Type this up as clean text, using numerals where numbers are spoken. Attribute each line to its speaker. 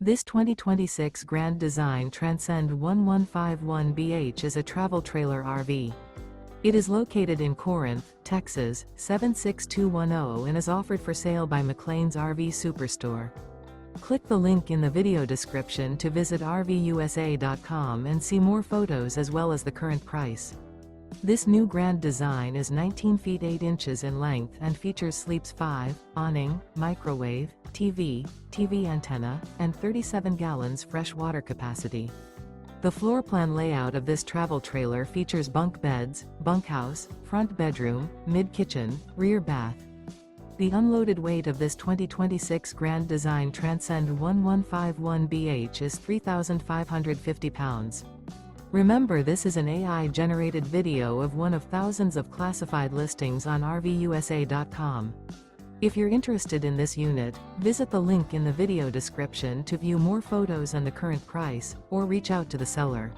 Speaker 1: This 2026 Grand Design Transcend 1151BH is a travel trailer RV. It is located in Corinth, Texas, 76210 and is offered for sale by McClain's RV Superstore. Click the link in the video description to visit RVUSA.com and see more photos as well as the current price. This new Grand Design is 19 feet 8 inches in length and features sleeps 5, awning, microwave, TV antenna, and 37 gallons fresh water capacity. The floor plan layout of this travel trailer features bunk beds, bunkhouse, front bedroom, mid-kitchen, rear bath. The unloaded weight of this 2026 Grand Design Transcend 1151BH is 3,550 pounds. Remember, this is an AI-generated video of one of thousands of classified listings on RVUSA.com. If you're interested in this unit, visit the link in the video description to view more photos and the current price, or reach out to the seller.